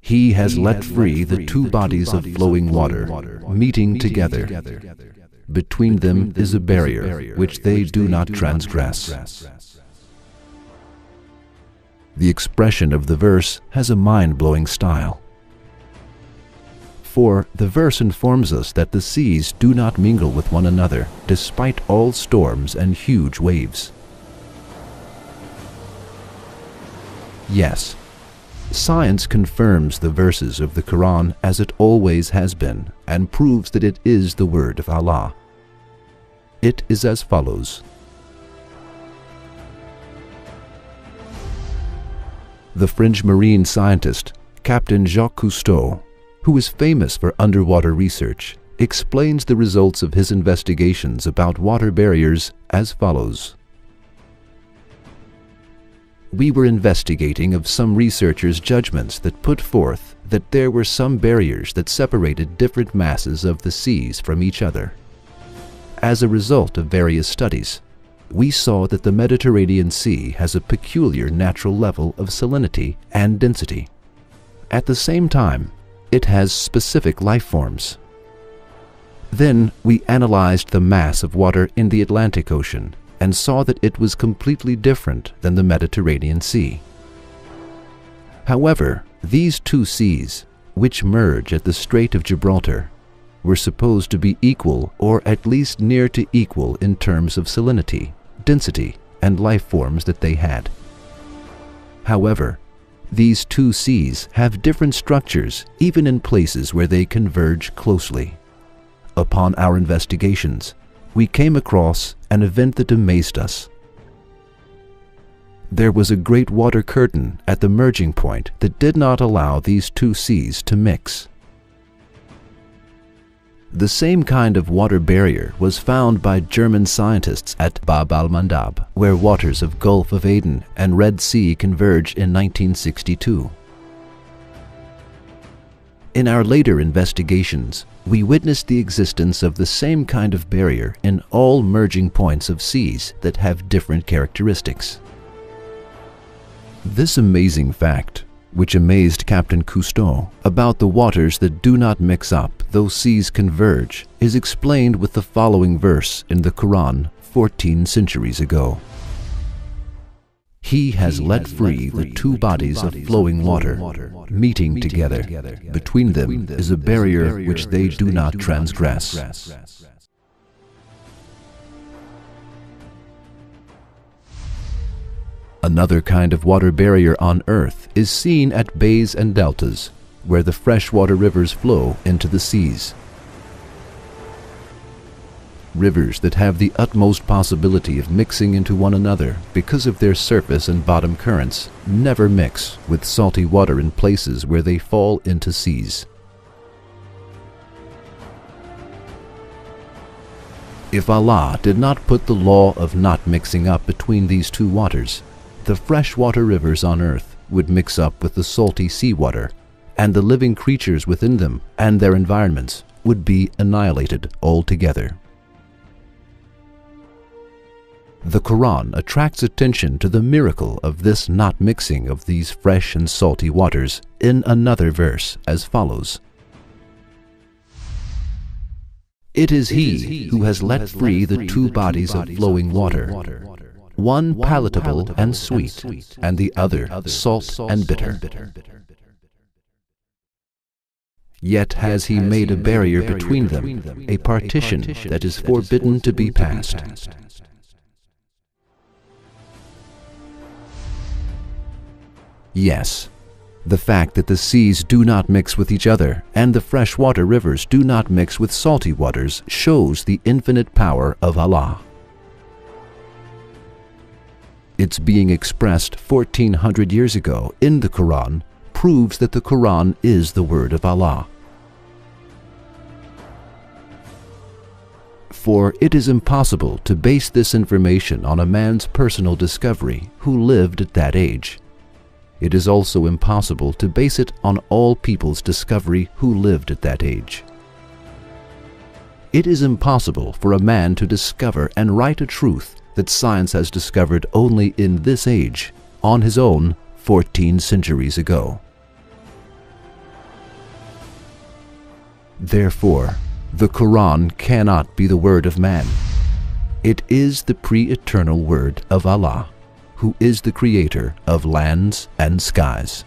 He has let free the two bodies of flowing water, meeting together. Between them is a barrier which they do not transgress. The expression of the verse has a mind-blowing style. For the verse informs us that the seas do not mingle with one another despite all storms and huge waves. Yes, science confirms the verses of the Quran as it always has been and proves that it is the word of Allah. It is as follows. The French marine scientist, Captain Jacques Cousteau, who is famous for underwater research, explains the results of his investigations about water barriers as follows. We were investigating of some researchers' judgments that put forth that there were some barriers that separated different masses of the seas from each other. As a result of various studies, we saw that the Mediterranean Sea has a peculiar natural level of salinity and density. At the same time, it has specific life forms. Then we analyzed the mass of water in the Atlantic Ocean and saw that it was completely different than the Mediterranean Sea. However, these two seas, which merge at the Strait of Gibraltar, were supposed to be equal or at least near to equal in terms of salinity, density, and life forms that they had. However, these two seas have different structures even in places where they converge closely. Upon our investigations, we came across an event that amazed us. There was a great water curtain at the merging point that did not allow these two seas to mix. The same kind of water barrier was found by German scientists at al-Mandab, where waters of Gulf of Aden and Red Sea converge in 1962. In our later investigations, we witnessed the existence of the same kind of barrier in all merging points of seas that have different characteristics. This amazing fact, which amazed Captain Cousteau about the waters that do not mix up though seas converge, is explained with the following verse in the Quran 14 centuries ago. He has let free the two bodies of flowing water, meeting together. Between them is a barrier which they do not transgress. Another kind of water barrier on Earth is seen at bays and deltas, where the freshwater rivers flow into the seas. Rivers that have the utmost possibility of mixing into one another because of their surface and bottom currents never mix with salty water in places where they fall into seas. If Allah did not put the law of not mixing up between these two waters, the freshwater rivers on Earth would mix up with the salty seawater, and the living creatures within them and their environments would be annihilated altogether. The Quran attracts attention to the miracle of this not mixing of these fresh and salty waters in another verse as follows. It is He who has let free the two bodies of flowing water, one palatable and sweet, and the other salt and bitter. Yet has He made a barrier between them, a partition that is forbidden to be passed. Yes, the fact that the seas do not mix with each other and the freshwater rivers do not mix with salty waters shows the infinite power of Allah. Its being expressed 1400 years ago in the Quran proves that the Quran is the word of Allah. For it is impossible to base this information on a man's personal discovery who lived at that age. It is also impossible to base it on all people's discovery who lived at that age. It is impossible for a man to discover and write a truth that science has discovered only in this age, on his own 14 centuries ago. Therefore, the Quran cannot be the word of man. It is the pre-eternal word of Allah, who is the creator of lands and skies.